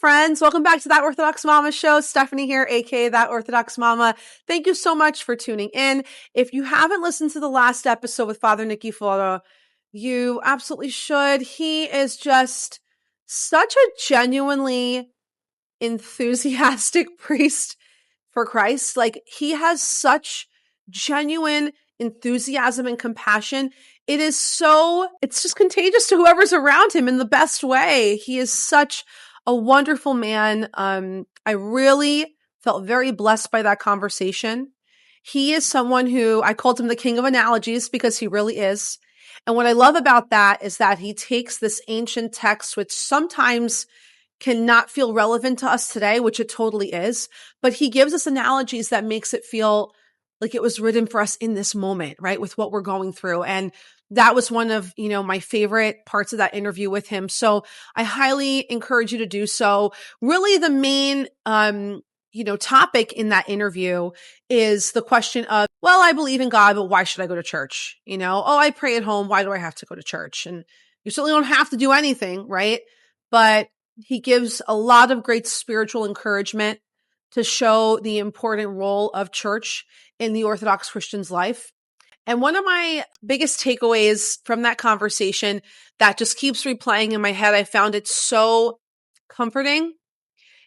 friends. Welcome back to That Orthodox Mama Show. Stephanie here, aka That Orthodox Mama. Thank you so much for tuning in. If you haven't listened to the last episode with Father Nikiphoro, you absolutely should. He is just such a genuinely enthusiastic priest for Christ. Like, he has such genuine enthusiasm and compassion. It's just contagious to whoever's around him in the best way. He is such a wonderful man. I really felt very blessed by that conversation. He is someone who I called him the king of analogies because he really is. And what I love about that is that he takes this ancient text, which sometimes cannot feel relevant to us today, which it totally is, but he gives us analogies that makes it feel like it was written for us in this moment, right? With what we're going through. And that was one of, my favorite parts of that interview with him. So I highly encourage you to do so. Really the main, topic in that interview is the question of, well, I believe in God, but why should I go to church? I pray at home. Why do I have to go to church? And you certainly don't have to do anything, right? But he gives a lot of great spiritual encouragement to show the important role of church in the Orthodox Christian's life. And one of my biggest takeaways from that conversation that just keeps replaying in my head, I found it so comforting,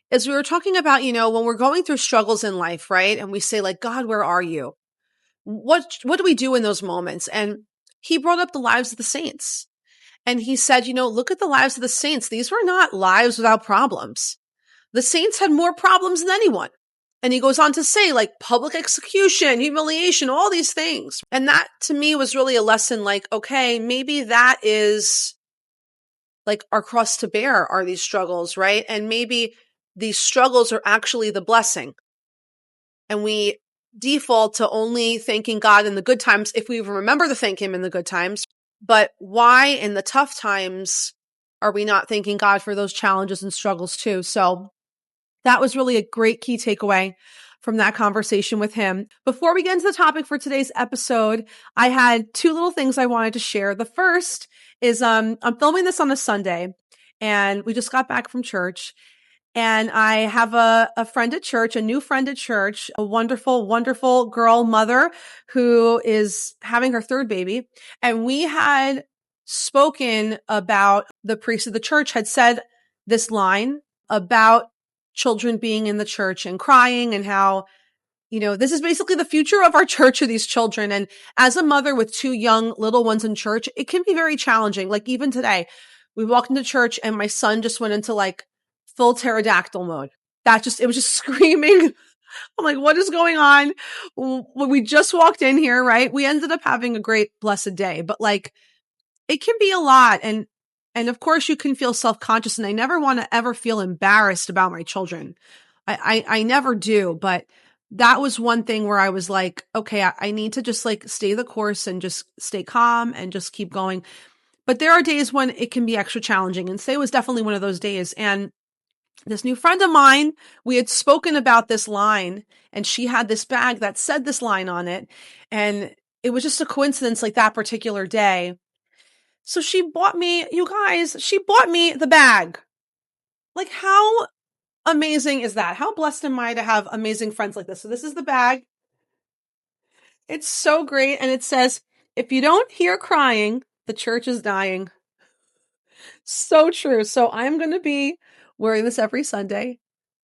is we were talking about, when we're going through struggles in life, right? And we say like, God, where are you? What do we do in those moments? And he brought up the lives of the saints. And he said, look at the lives of the saints. These were not lives without problems. The saints had more problems than anyone. And he goes on to say, like, public execution, humiliation, all these things. And that to me was really a lesson like, okay, maybe that is like our cross to bear are these struggles, right? And maybe these struggles are actually the blessing. And we default to only thanking God in the good times if we even remember to thank him in the good times. But why in the tough times are we not thanking God for those challenges and struggles too? So that was really a great key takeaway from that conversation with him. Before we get into the topic for today's episode, I had two little things I wanted to share. The first is I'm filming this on a Sunday, and we just got back from church. And I have a friend at church, a new friend at church, a wonderful, wonderful girl mother who is having her third baby. And we had spoken about, the priest of the church had said this line about children being in the church and crying, and how, this is basically the future of our church, are these children. And as a mother with two young little ones in church, it can be very challenging. Like even today, we walked into church and my son just went into like full pterodactyl mode. It was just screaming. I'm like, what is going on? When we just walked in here, right? We ended up having a great, blessed day, but like, it can be a lot. And of course you can feel self-conscious, and I never want to ever feel embarrassed about my children. I never do, but that was one thing where I was like, okay, I need to just like stay the course and just stay calm and just keep going. But there are days when it can be extra challenging, and today was definitely one of those days. And this new friend of mine, we had spoken about this line, and she had this bag that said this line on it. And it was just a coincidence, like that particular day. So she bought me, you guys, she bought me the bag. Like, how amazing is that? How blessed am I to have amazing friends like this? So this is the bag. It's so great. And it says, if you don't hear crying, the church is dying. So true. So I'm going to be wearing this every Sunday.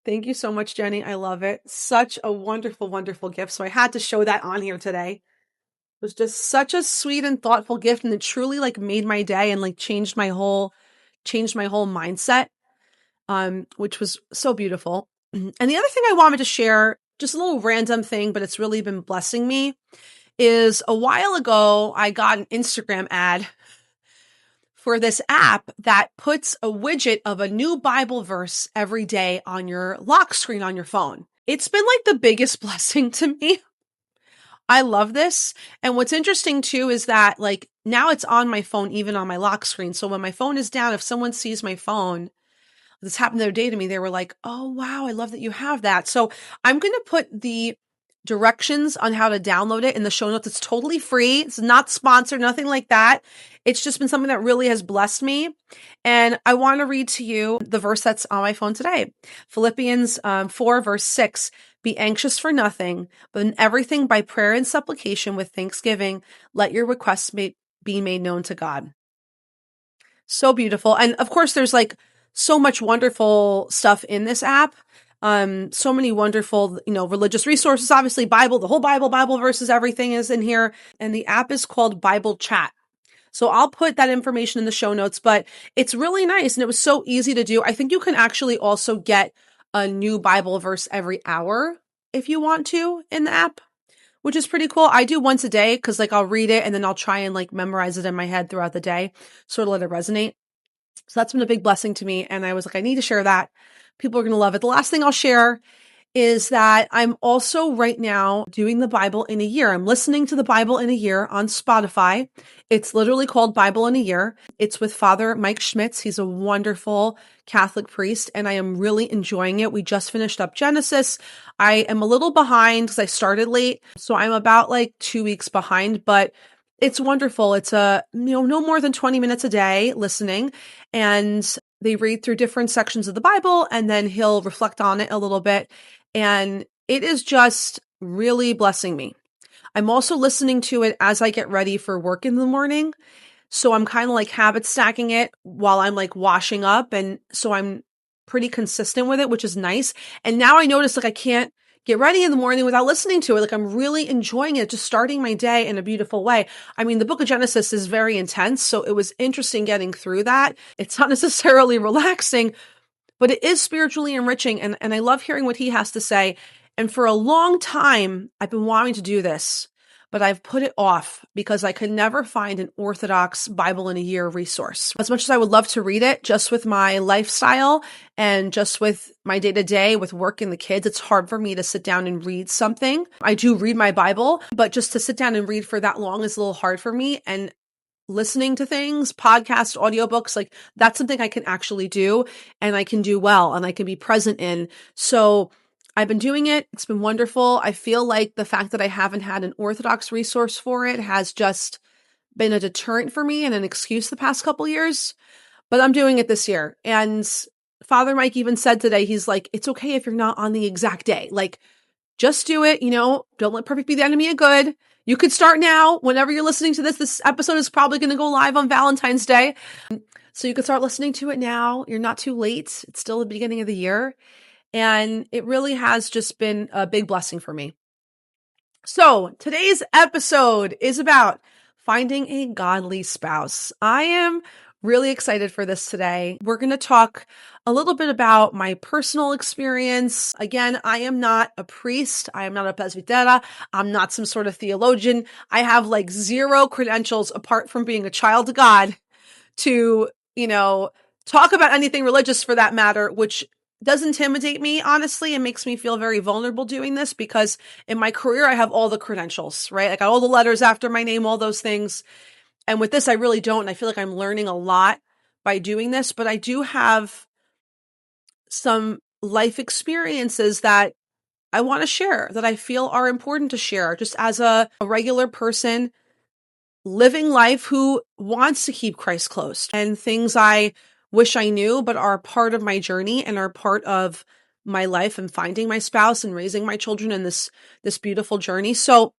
Thank you so much, Jenny. I love it. Such a wonderful, wonderful gift. So I had to show that on here today. It was just such a sweet and thoughtful gift, and it truly like made my day and like changed my whole mindset, which was so beautiful. And the other thing I wanted to share, just a little random thing, but it's really been blessing me, is a while ago, I got an Instagram ad for this app that puts a widget of a new Bible verse every day on your lock screen on your phone. It's been like the biggest blessing to me. I love this. And what's interesting too is that like now it's on my phone, even on my lock screen. So when my phone is down, if someone sees my phone, this happened the other day to me, they were like, oh, wow, I love that you have that. So I'm going to put the directions on how to download it in the show notes. It's totally free. It's not sponsored, nothing like that. It's just been something that really has blessed me. And I want to read to you the verse that's on my phone today. Philippians 4, verse 6. Be anxious for nothing, but in everything by prayer and supplication with thanksgiving, let your requests be made known to God. So beautiful. And of course, there's like so much wonderful stuff in this app. So many wonderful, religious resources, obviously Bible, the whole Bible verses, everything is in here. And the app is called Bible Chat. So I'll put that information in the show notes, but it's really nice. And it was so easy to do. I think you can actually also get a new Bible verse every hour if you want to in the app, which is pretty cool. I do once a day because I'll read it and then I'll try and memorize it in my head throughout the day, sort of let it resonate. So that's been a big blessing to me. And I was like, I need to share that. People are going to love it. The last thing I'll share is that I'm also right now doing the Bible in a year. I'm listening to the Bible in a year on Spotify. It's literally called Bible in a Year. It's with Father Mike Schmitz. He's a wonderful Catholic priest, and I am really enjoying it. We just finished up Genesis. I am a little behind because I started late. So I'm about 2 weeks behind, but it's wonderful. It's no more than 20 minutes a day listening, and they read through different sections of the Bible, and then he'll reflect on it a little bit. And it is just really blessing me. I'm also listening to it as I get ready for work in the morning. So I'm kind of habit stacking it while I'm washing up. And so I'm pretty consistent with it, which is nice. And now I notice I can't get ready in the morning without listening to it. I'm really enjoying it, just starting my day in a beautiful way. I mean, the book of Genesis is very intense. So it was interesting getting through that. It's not necessarily relaxing, but it is spiritually enriching. And I love hearing what he has to say. And for a long time, I've been wanting to do this, but I've put it off because I could never find an Orthodox Bible in a Year resource. As much as I would love to read it, just with my lifestyle and just with my day-to-day with work and the kids, it's hard for me to sit down and read something. I do read my Bible, but just to sit down and read for that long is a little hard for me. And listening to things, podcasts, audiobooks, that's something I can actually do and I can do well and I can be present in. So I've been doing it. It's been wonderful. I feel like the fact that I haven't had an Orthodox resource for it has just been a deterrent for me and an excuse the past couple years, but I'm doing it this year. And Father Mike even said today, he's like, it's okay if you're not on the exact day. Just do it. Don't let perfect be the enemy of good. You could start now. Whenever you're listening to this, this episode is probably going to go live on Valentine's Day. So you could start listening to it now. You're not too late. It's still the beginning of the year. And it really has just been a big blessing for me. So today's episode is about finding a godly spouse. I am really excited for this today. We're going to talk a little bit about my personal experience. Again, I am not a priest. I am not a presbytera. I'm not some sort of theologian. I have zero credentials apart from being a child of God to, talk about anything religious for that matter, which does intimidate me, honestly. It makes me feel very vulnerable doing this because in my career, I have all the credentials, right? I got all the letters after my name, all those things. And with this, I really don't. And I feel like I'm learning a lot by doing this, but I do have some life experiences that I want to share, that I feel are important to share, just as a regular person living life who wants to keep Christ close, and things I wish I knew, but are part of my journey and are part of my life and finding my spouse and raising my children in this beautiful journey. So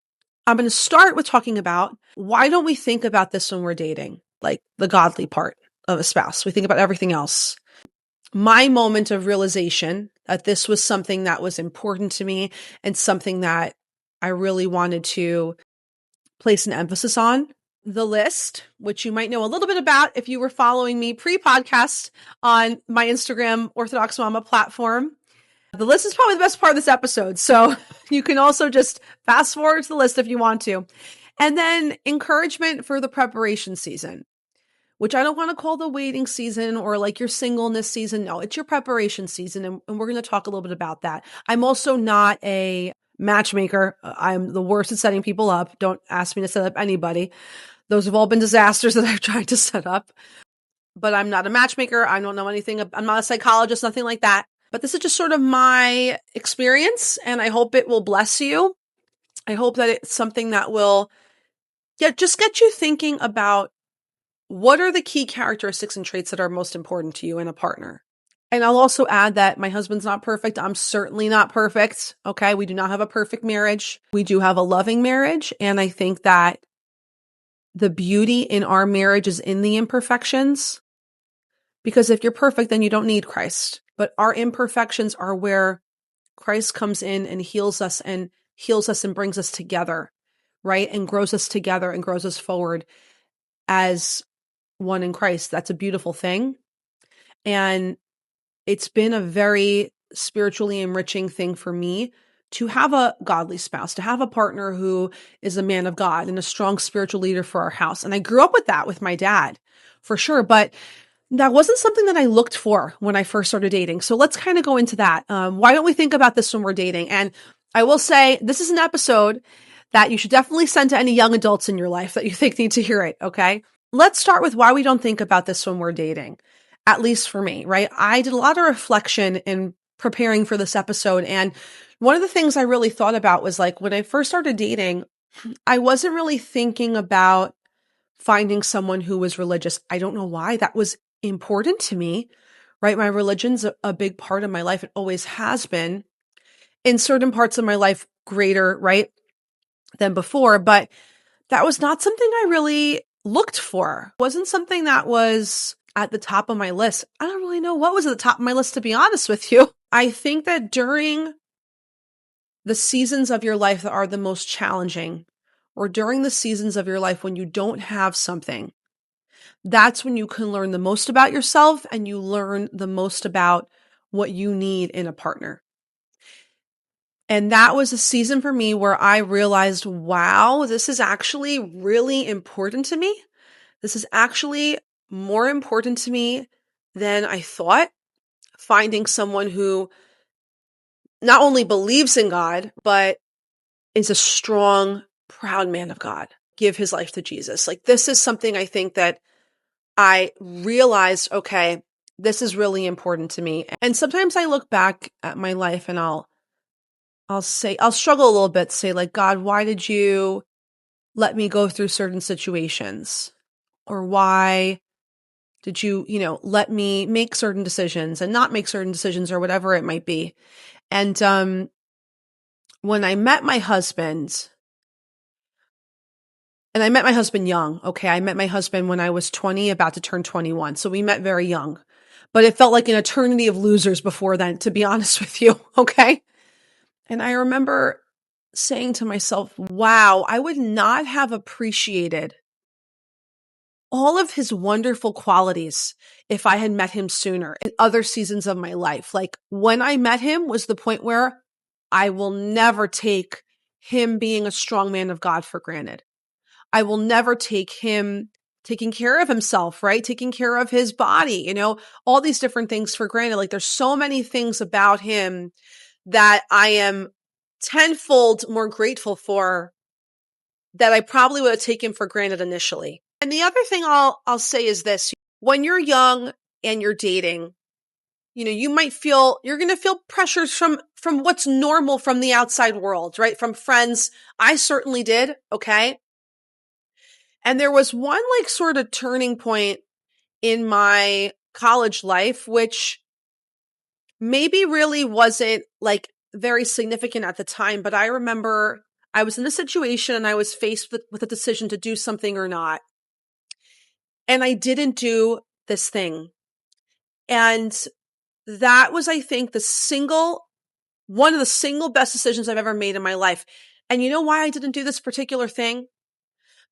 I'm going to start with talking about why don't we think about this when we're dating, the godly part of a spouse. We think about everything else. My moment of realization that this was something that was important to me and something that I really wanted to place an emphasis on. The list, which you might know a little bit about if you were following me pre-podcast on my Instagram Orthodox Mama platform. The list is probably the best part of this episode. So you can also just fast forward to the list if you want to. And then encouragement for the preparation season, which I don't want to call the waiting season or your singleness season. No, it's your preparation season. And we're going to talk a little bit about that. I'm also not a matchmaker. I'm the worst at setting people up. Don't ask me to set up anybody. Those have all been disasters that I've tried to set up. But I'm not a matchmaker. I don't know anything. I'm not a psychologist, nothing like that. But this is just sort of my experience, and I hope it will bless you. I hope that it's something that will just get you thinking about what are the key characteristics and traits that are most important to you in a partner. And I'll also add that my husband's not perfect. I'm certainly not perfect. Okay. We do not have a perfect marriage. We do have a loving marriage. And I think that the beauty in our marriage is in the imperfections. Because if you're perfect, then you don't need Christ. But our imperfections are where Christ comes in and heals us and brings us together, right? And grows us together and grows us forward as one in Christ. That's a beautiful thing. And it's been a very spiritually enriching thing for me to have a godly spouse, to have a partner who is a man of God and a strong spiritual leader for our house. And I grew up with that with my dad, for sure. But that wasn't something that I looked for when I first started dating. So let's kind of go into that. Why don't we think about this when we're dating? And I will say this is an episode that you should definitely send to any young adults in your life that you think need to hear it. Okay. Let's start with why we don't think about this when we're dating, at least for me, right? I did a lot of reflection in preparing for this episode. And one of the things I really thought about was like when I first started dating, I wasn't really thinking about finding someone who was religious. I don't know why. That was important to me, right? My religion's a big part of my life. It always has been. In certain parts of my life, greater, right, than before. But that was not something I really looked for. It wasn't something that was at the top of my list. I don't really know what was at the top of my list, to be honest with you. I think that during the seasons of your life that are the most challenging, or during the seasons of your life when you don't have something, that's when you can learn the most about yourself and you learn the most about what you need in a partner. And that was a season for me where I realized, wow, this is actually really important to me. This is actually more important to me than I thought. Finding someone who not only believes in God, but is a strong, proud man of God, give his life to Jesus. Like this is something I think that I realized, okay, this is really important to me. And sometimes I look back at my life and I'll struggle a little bit, say like, God, why did you let me go through certain situations? Or why did you, let me make certain decisions and not make certain decisions or whatever it might be? And when I met my husband, and I met my husband young, okay? I met my husband when I was 20, about to turn 21. So we met very young, but it felt like an eternity of losers before then, to be honest with you, okay? And I remember saying to myself, wow, I would not have appreciated all of his wonderful qualities if I had met him sooner in other seasons of my life. Like when I met him was the point where I will never take him being a strong man of God for granted. I will never take him taking care of himself, right? Taking care of his body, all these different things for granted. Like there's so many things about him that I am tenfold more grateful for that I probably would have taken for granted initially. And the other thing I'll say is this: when you're young and you're dating, you're going to feel pressures from what's normal from the outside world, right? From friends. I certainly did. Okay. And there was one like sort of turning point in my college life, which maybe really wasn't like very significant at the time. But I remember I was in a situation and I was faced with a decision to do something or not. And I didn't do this thing. And that was, I think, one of the single best decisions I've ever made in my life. And you know why I didn't do this particular thing?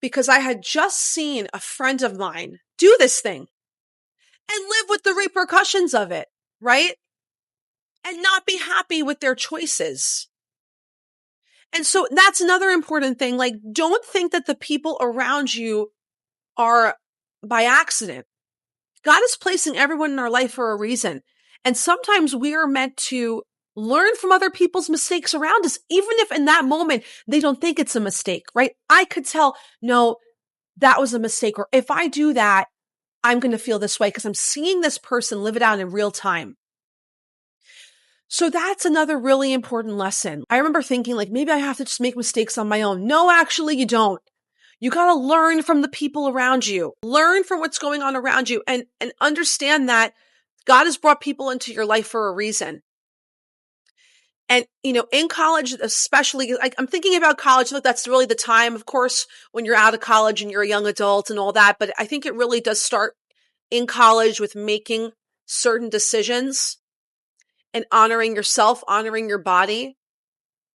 Because I had just seen a friend of mine do this thing and live with the repercussions of it, right? And not be happy with their choices. And so that's another important thing. Like, don't think that the people around you are by accident. God is placing everyone in our life for a reason. And sometimes we are meant to learn from other people's mistakes around us, even if in that moment they don't think it's a mistake, right? I could tell, no, that was a mistake. Or if I do that, I'm going to feel this way because I'm seeing this person live it out in real time. So that's another really important lesson. I remember thinking like, maybe I have to just make mistakes on my own. No, actually you don't. You got to learn from the people around you, learn from what's going on around you, and understand that God has brought people into your life for a reason. And, in college, especially, like I'm thinking about college, look, that's really the time, of course, when you're out of college and you're a young adult and all that. But I think it really does start in college with making certain decisions and honoring yourself, honoring your body,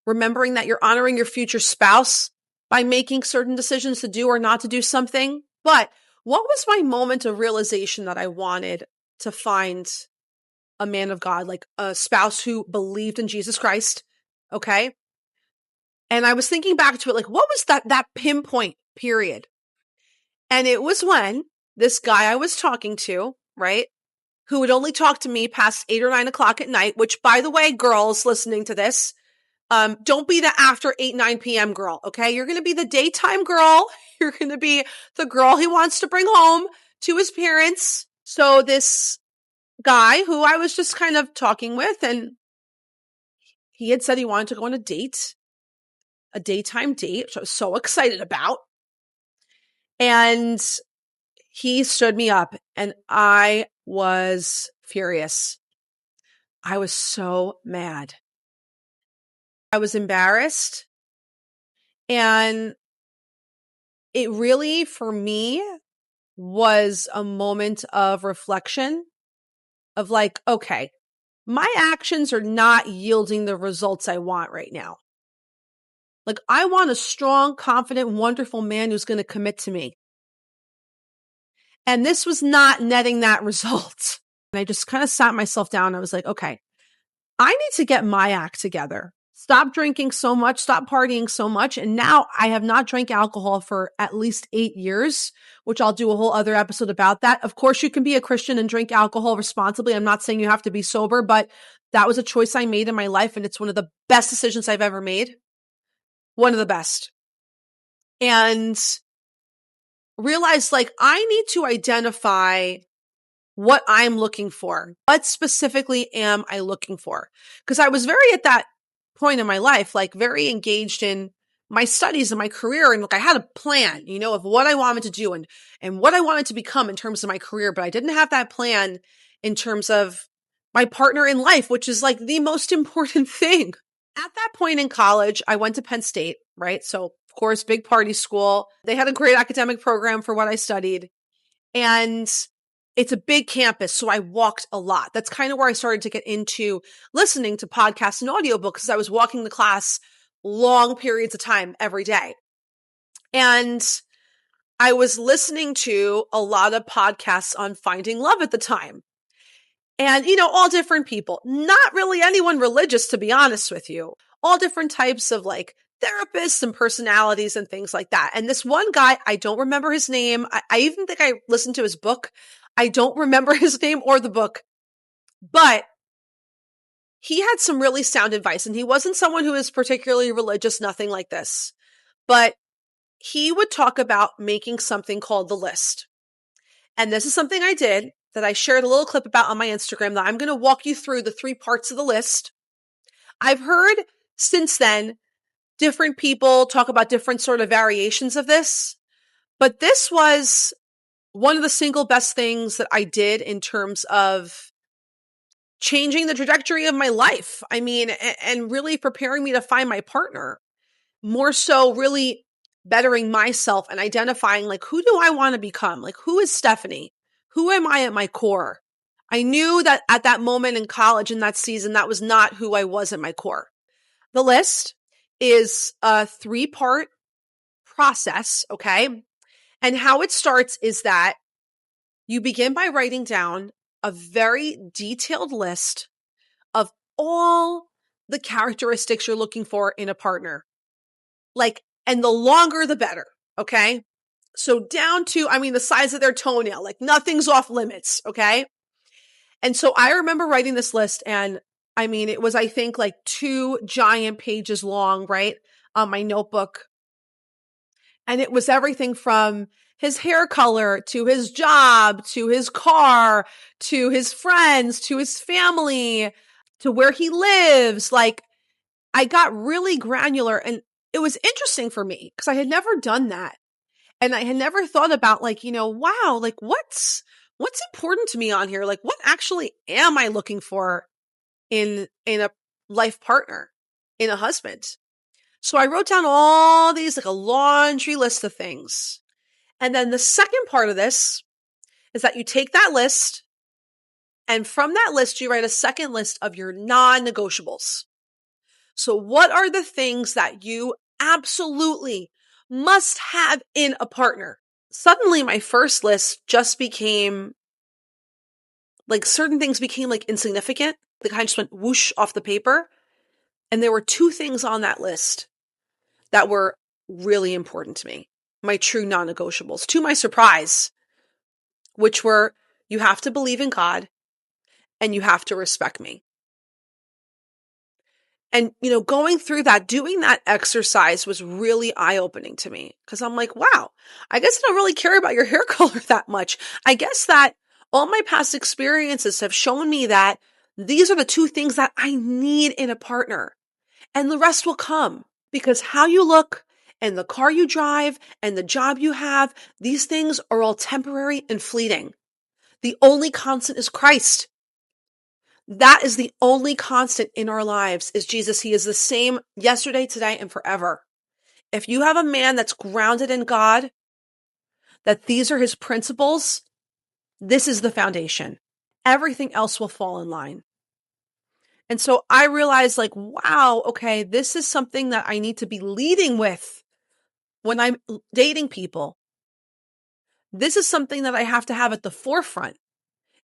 remembering that you're honoring your future spouse by making certain decisions to do or not to do something. But what was my moment of realization that I wanted to find a man of God, like a spouse who believed in Jesus Christ? Okay. And I was thinking back to it, like, what was that pinpoint period? And it was when this guy I was talking to, right, who would only talk to me past 8 or 9 o'clock at night, which, by the way, girls listening to this, don't be the after 8, 9 p.m. girl. Okay. You're going to be the daytime girl. You're going to be the girl he wants to bring home to his parents. So this guy who I was just kind of talking with, and he had said he wanted to go on a daytime date, which I was so excited about. And he stood me up and I was furious. I was so mad. I was embarrassed. And it really, for me, was a moment of reflection of like, okay, my actions are not yielding the results I want right now. Like, I want a strong, confident, wonderful man who's going to commit to me. And this was not netting that result. And I just kind of sat myself down. I was like, okay, I need to get my act together. Stop drinking so much, stop partying so much. And now I have not drank alcohol for at least 8 years, which I'll do a whole other episode about that. Of course, you can be a Christian and drink alcohol responsibly. I'm not saying you have to be sober, but that was a choice I made in my life. And it's one of the best decisions I've ever made. One of the best. And realized like I need to identify what I'm looking for. What specifically am I looking for? Because I was very at that point in my life, like very engaged in my studies and my career. And look, I had a plan, of what I wanted to do and what I wanted to become in terms of my career. But I didn't have that plan in terms of my partner in life, which is like the most important thing. At that point in college, I went to Penn State, right? So of course, big party school. They had a great academic program for what I studied. And it's a big campus, so I walked a lot. That's kind of where I started to get into listening to podcasts and audiobooks because I was walking to class long periods of time every day. And I was listening to a lot of podcasts on finding love at the time. And, all different people, not really anyone religious, to be honest with you, all different types of like therapists and personalities and things like that. And this one guy, I don't remember his name. I even think I listened to his book. I don't remember his name or the book, but he had some really sound advice. And he wasn't someone who is particularly religious, nothing like this, but he would talk about making something called the list. And this is something I did that I shared a little clip about on my Instagram that I'm going to walk you through the 3 parts of the list. I've heard since then different people talk about different sort of variations of this, but this was one of the single best things that I did in terms of changing the trajectory of my life. I mean, and really preparing me to find my partner. More so really bettering myself and identifying like, who do I want to become? Like, who is Stephanie? Who am I at my core? I knew that at that moment in college in that season, that was not who I was at my core. The list is a 3-part process, okay? And how it starts is that you begin by writing down a very detailed list of all the characteristics you're looking for in a partner. Like, and the longer, the better. Okay. So down to, the size of their toenail, like nothing's off limits. Okay. And so I remember writing this list and it was, I think like 2 giant pages long, right? On my notebook. And it was everything from his hair color to his job, to his car, to his friends, to his family, to where he lives. Like, I got really granular, and it was interesting for me because I had never done that. And I had never thought about like, wow, like what's important to me on here? Like, what actually am I looking for in a life partner, in a husband? So I wrote down all these, like a laundry list of things. And then the second part of this is that you take that list, and from that list, you write a second list of your non-negotiables. So what are the things that you absolutely must have in a partner? Suddenly my first list just became like, certain things became like insignificant. They kind of just went whoosh off the paper. And there were two things on that list that were really important to me. My true non-negotiables, to my surprise, which were, you have to believe in God and you have to respect me. And, going through that, doing that exercise was really eye-opening to me, because I'm like, wow, I guess I don't really care about your hair color that much. I guess that all my past experiences have shown me that these are the two things that I need in a partner, and the rest will come, because how you look and the car you drive and the job you have, these things are all temporary and fleeting. The only constant is Christ. That is the only constant in our lives, is Jesus. He is the same yesterday, today, and forever. If you have a man that's grounded in God, that these are his principles, this is the foundation. Everything else will fall in line. And so I realized, like, wow, okay, this is something that I need to be leading with when I'm dating people. This is something that I have to have at the forefront.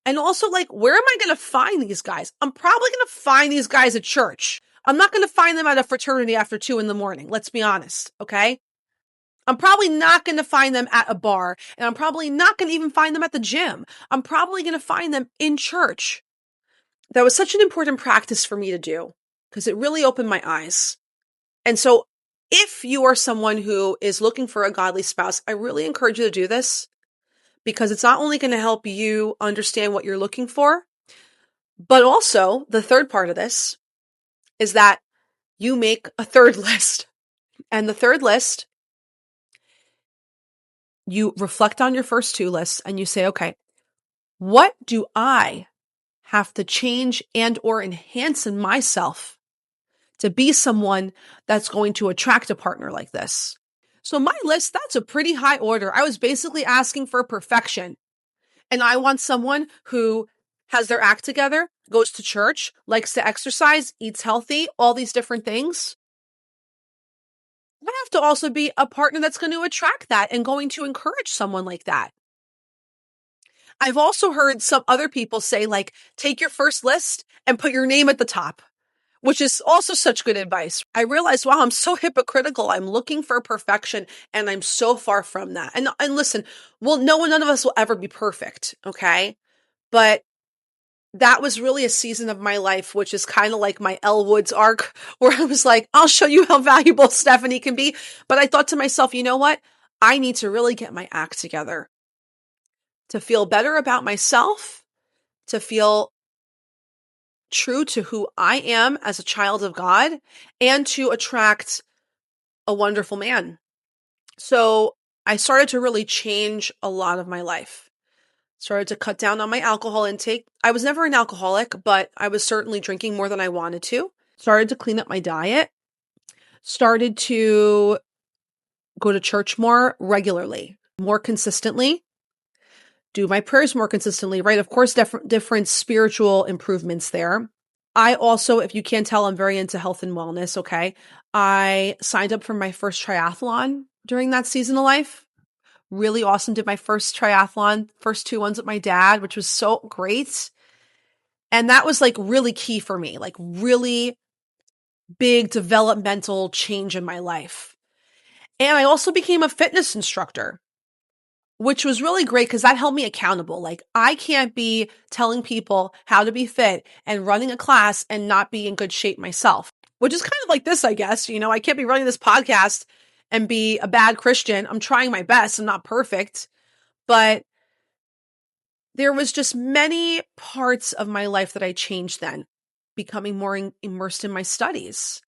And also, like, where am I going to find these guys? I'm probably going to find these guys at church. I'm not going to find them at a fraternity after 2 a.m. Let's be honest. Okay. I'm probably not going to find them at a bar, and I'm probably not going to even find them at the gym. I'm probably going to find them in church. That was such an important practice for me to do, because it really opened my eyes. And so if you are someone who is looking for a godly spouse, I really encourage you to do this, because it's not only going to help you understand what you're looking for, but also the third part of this is that you make a third list. And the third list, you reflect on your first two lists and you say, okay, what do I have to change and or enhance in myself to be someone that's going to attract a partner like this? So my list, that's a pretty high order. I was basically asking for perfection. And I want someone who has their act together, goes to church, likes to exercise, eats healthy, all these different things. I have to also be a partner that's going to attract that and going to encourage someone like that. I've also heard some other people say, like, take your first list and put your name at the top, which is also such good advice. I realized, wow, I'm so hypocritical. I'm looking for perfection and I'm so far from that. And listen, well, none of us will ever be perfect. Okay. But that was really a season of my life, which is kind of like my Elle Woods arc, where I was like, I'll show you how valuable Stephanie can be. But I thought to myself, you know what? I need to really get my act together to feel better about myself, to feel true to who I am as a child of God, and to attract a wonderful man. So I started to really change a lot of my life. Started to cut down on my alcohol intake. I was never an alcoholic, but I was certainly drinking more than I wanted to. Started to clean up my diet. Started to go to church more regularly, more consistently. Do my prayers more consistently, right? Of course, different spiritual improvements there. I also, if you can't tell, I'm very into health and wellness, okay? I signed up for my first triathlon during that season of life. Really awesome. Did my first triathlon, first 2 ones with my dad, which was so great. And that was like really key for me, like really big developmental change in my life. And I also became a fitness instructor, which was really great because that held me accountable. Like, I can't be telling people how to be fit and running a class and not be in good shape myself, which is kind of like this, I guess. I can't be running this podcast and be a bad Christian. I'm trying my best. I'm not perfect, but there was just many parts of my life that I changed then, becoming more immersed in my studies.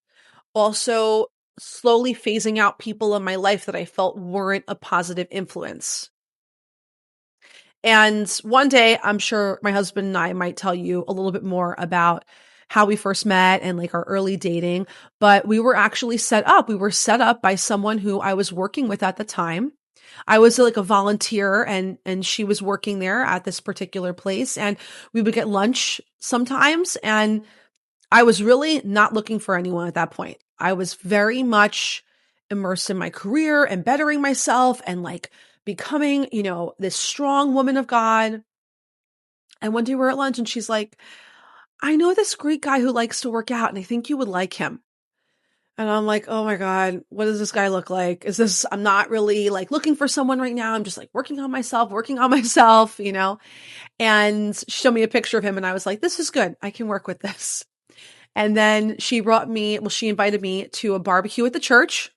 Also, slowly phasing out people in my life that I felt weren't a positive influence. And one day, I'm sure my husband and I might tell you a little bit more about how we first met and like our early dating, but we were actually set up. We were set up by someone who I was working with at the time. I was like a volunteer and she was working there at this particular place, and we would get lunch sometimes, and I was really not looking for anyone at that point. I was very much immersed in my career and bettering myself and like becoming, this strong woman of God. And one day we're at lunch and she's like, I know this Greek guy who likes to work out and I think you would like him. And I'm like, oh my God, what does this guy look like? I'm not really like looking for someone right now. I'm just like working on myself. And she showed me a picture of him and I was like, this is good. I can work with this. And then she invited me to a barbecue at the church,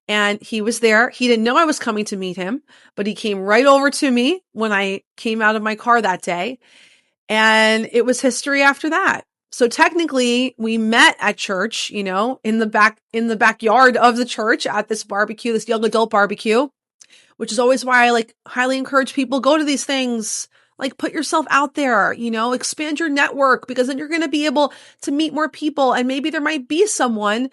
and he was there. He didn't know I was coming to meet him, but he came right over to me when I came out of my car that day. And it was history after that. So technically we met at church, in the backyard of the church at this barbecue, this young adult barbecue, which is always why I like highly encourage people go to these things. Like put yourself out there, expand your network, because then you're going to be able to meet more people. And maybe there might be someone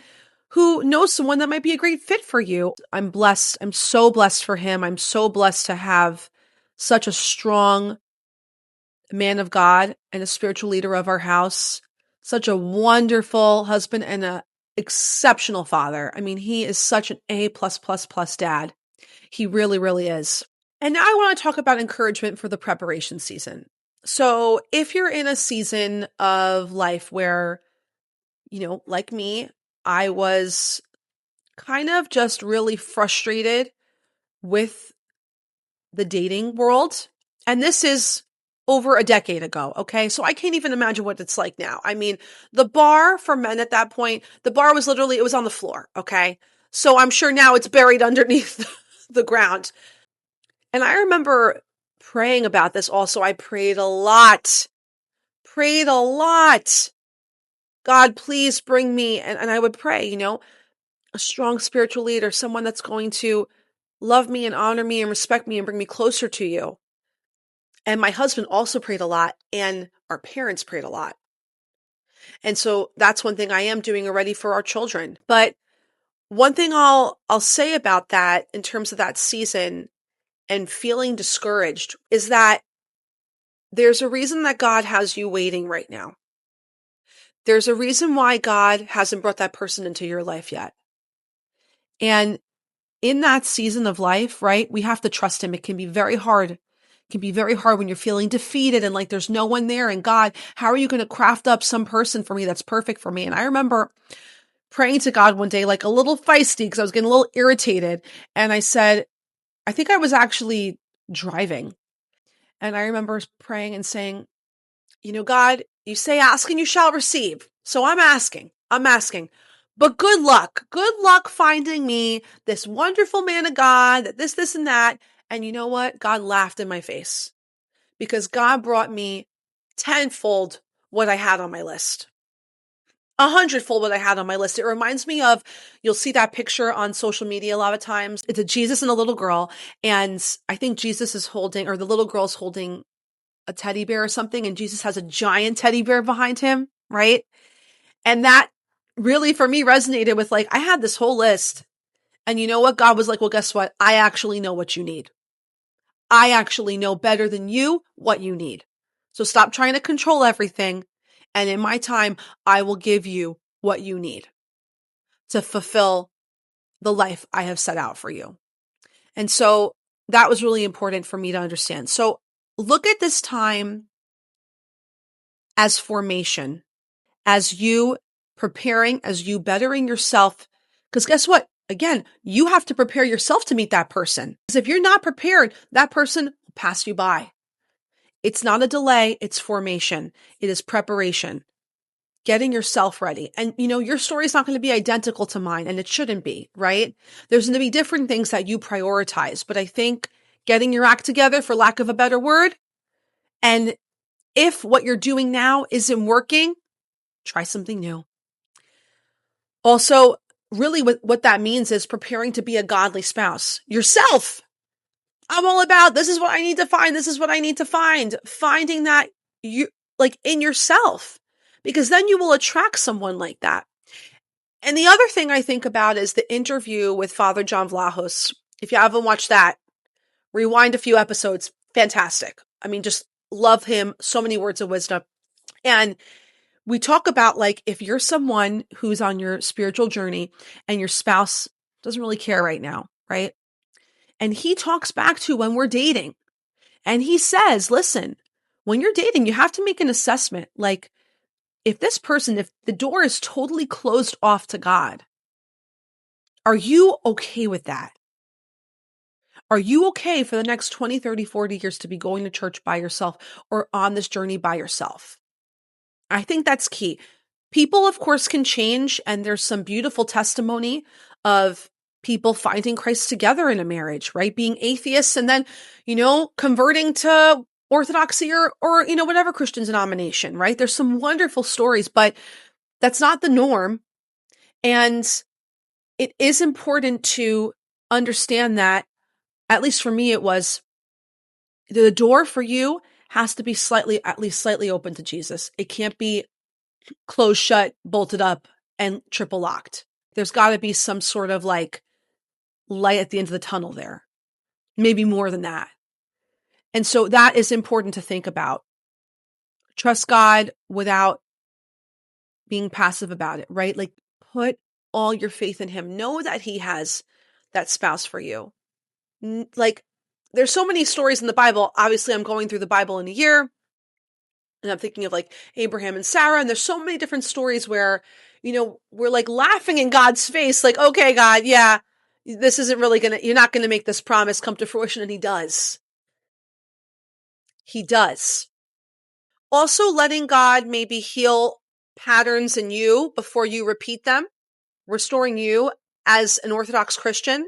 who knows someone that might be a great fit for you. I'm blessed. I'm so blessed for him. I'm so blessed to have such a strong man of God and a spiritual leader of our house, such a wonderful husband and an exceptional father. I mean, he is such an A+++ dad. He really, really is. And now I want to talk about encouragement for the preparation season. So if you're in a season of life where, like me, I was kind of just really frustrated with the dating world. And this is over a decade ago. Okay. So I can't even imagine what it's like now. I mean, the bar for men at that point, the bar was literally, it was on the floor. Okay. So I'm sure now it's buried underneath the ground. And I remember praying about this also. I prayed a lot. God, please bring me. And I would pray, a strong spiritual leader, someone that's going to love me and honor me and respect me and bring me closer to you. And my husband also prayed a lot, and our parents prayed a lot. And so that's one thing I am doing already for our children. But one thing I'll say about that in terms of that season and feeling discouraged is that there's a reason that God has you waiting right now. There's a reason why God hasn't brought that person into your life yet. And in that season of life, right, we have to trust him. It can be very hard. It can be very hard when you're feeling defeated and like there's no one there. And God, how are you going to craft up some person for me that's perfect for me? And I remember praying to God one day, like a little feisty because I was getting a little irritated. And I said, I think I was actually driving. And I remember praying and saying, God, you say ask and you shall receive. So I'm asking. But good luck finding me this wonderful man of God, that this, and that. And you know what? God laughed in my face because God brought me tenfold what I had on my list. 100-fold what I had on my list. It reminds me of, you'll see that picture on social media a lot of times. It's a Jesus and a little girl. And I think Jesus is holding, or the little girl's holding a teddy bear or something. And Jesus has a giant teddy bear behind him, right? And that really for me resonated with like, I had this whole list. And you know what? God was like, well, guess what? I actually know what you need. I actually know better than you what you need. So stop trying to control everything. And in my time, I will give you what you need to fulfill the life I have set out for you. And so that was really important for me to understand. So look at this time as formation, as you preparing, as you bettering yourself. Because guess what? Again, you have to prepare yourself to meet that person. Because if you're not prepared, that person will pass you by. It's not a delay, it's formation. It is preparation. Getting yourself ready. And your story is not going to be identical to mine, and it shouldn't be, right? There's going to be different things that you prioritize, but I think getting your act together, for lack of a better word, and if what you're doing now isn't working, Try something new. Also, really what that means is preparing to be a godly spouse yourself. I'm all about, this is what I need to find. This is what I need to find. Finding that you like in yourself, because then you will attract someone like that. And the other thing I think about is the interview with Father John Vlahos. If you haven't watched that, rewind a few episodes. Fantastic. I mean, just love him. So many words of wisdom. And we talk about, like, if you're someone who's on your spiritual journey and your spouse doesn't really care right now, right? And he talks back to when we're dating, and he says, listen, when you're dating, you have to make an assessment. Like, if the door is totally closed off to God, are you okay with that? Are you okay for the next 20, 30, 40 years to be going to church by yourself or on this journey by yourself? I think that's key. People, of course, can change, and there's some beautiful testimony of people finding Christ together in a marriage, right? Being atheists and then, converting to Orthodoxy or, whatever Christian denomination, right? There's some wonderful stories, but that's not the norm. And it is important to understand that, at least for me, it was the door for you has to be at least slightly open to Jesus. It can't be closed shut, bolted up, and triple locked. There's got to be some sort of like light at the end of the tunnel there, maybe more than that. And so that is important to think about. Trust God without being passive about it, right? Like, put all your faith in him. Know that he has that spouse for you. Like, there's so many stories in the Bible. Obviously, I'm going through the Bible in a year, and I'm thinking of like Abraham and Sarah, and there's so many different stories where, we're like laughing in God's face, like, okay, God, yeah, this isn't really you're not gonna make this promise come to fruition. And he does. He does. Also, letting God maybe heal patterns in you before you repeat them, restoring you as an Orthodox Christian,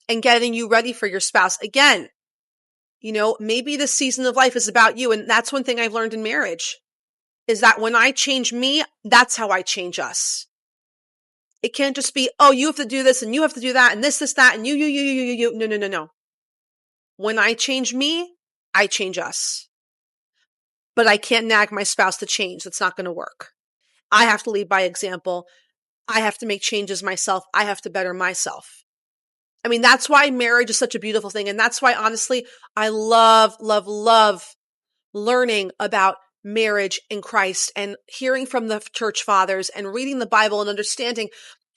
and getting you ready for your spouse. Again, maybe the season of life is about you. And that's one thing I've learned in marriage, is that when I change me, that's how I change us. It can't just be, oh, you have to do this and you have to do that and this, that, and you. No. When I change me, I change us. But I can't nag my spouse to change. That's not going to work. I have to lead by example. I have to make changes myself. I have to better myself. I mean, that's why marriage is such a beautiful thing. And that's why, honestly, I love, love, love learning about marriage in Christ and hearing from the church fathers and reading the Bible and understanding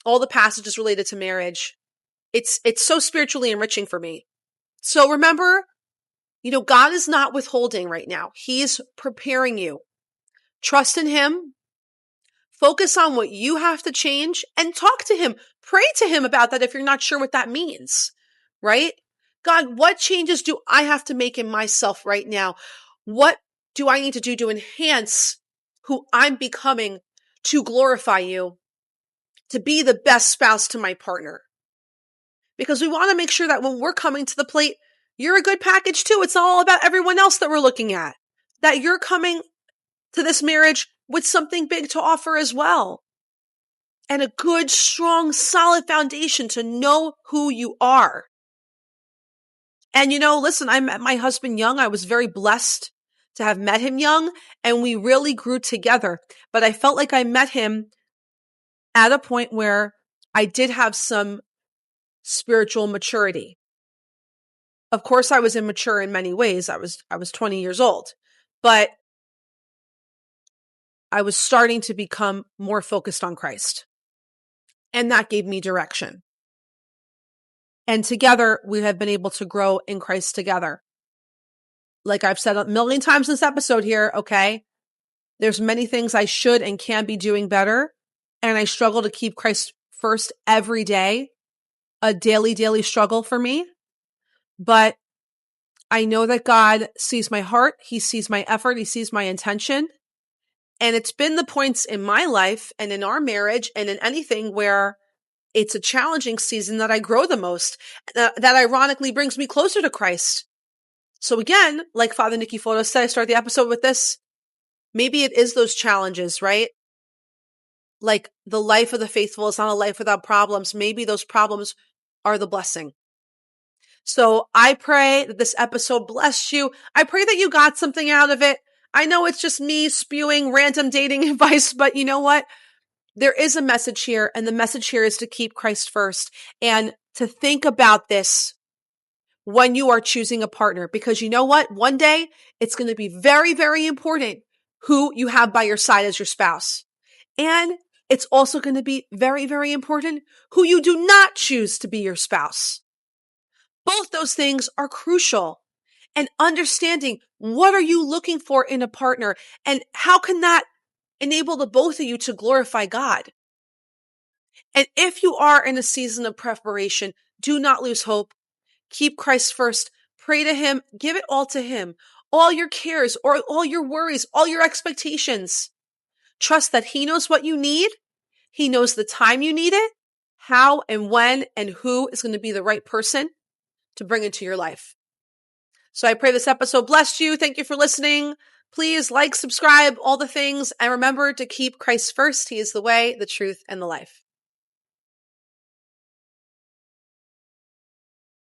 all the passages related to marriage. It's so spiritually enriching for me. So remember, God is not withholding right now. He's preparing you. Trust in him. Focus on what you have to change and talk to him. Pray to him about that if you're not sure what that means, right? God, what changes do I have to make in myself right now? What do I need to do to enhance who I'm becoming to glorify you, to be the best spouse to my partner? Because we want to make sure that when we're coming to the plate, you're a good package too. It's not all about everyone else that we're looking at. That you're coming to this marriage with something big to offer as well. And a good, strong, solid foundation to know who you are. And listen, I met my husband young. I was very blessed to have met him young, and we really grew together. But I felt like I met him at a point where I did have some spiritual maturity. Of course, I was immature in many ways. I was 20 years old, but I was starting to become more focused on Christ. And that gave me direction. And together, we have been able to grow in Christ together. Like I've said a million times in this episode here, okay, there's many things I should and can be doing better. And I struggle to keep Christ first every day, a daily struggle for me. But I know that God sees my heart. He sees my effort. He sees my intention. And it's been the points in my life and in our marriage and in anything where it's a challenging season that I grow the most, that ironically brings me closer to Christ. So again, like Father Nikiforos said, I start the episode with this. Maybe it is those challenges, right? like the life of the faithful is not a life without problems. Maybe those problems are the blessing. So I pray that this episode blessed you. I pray that you got something out of it. I know it's just me spewing random dating advice, but you know what? There is a message here, and the message here is to keep Christ first and to think about this when you are choosing a partner, because you know what? One day it's going to be very, very important who you have by your side as your spouse. And it's also going to be very, very important who you do not choose to be your spouse. Both those things are crucial. And understanding what are you looking for in a partner and how can that enable the both of you to glorify God. And if you are in a season of preparation, do not lose hope. Keep Christ first. Pray to him. Give it all to him. All your cares or all your worries, all your expectations. Trust that he knows what you need. He knows the time you need it, how and when and who is going to be the right person to bring into your life. So I pray this episode blessed you. Thank you for listening. Please like, subscribe, all the things. And remember to keep Christ first. He is the way, the truth, and the life.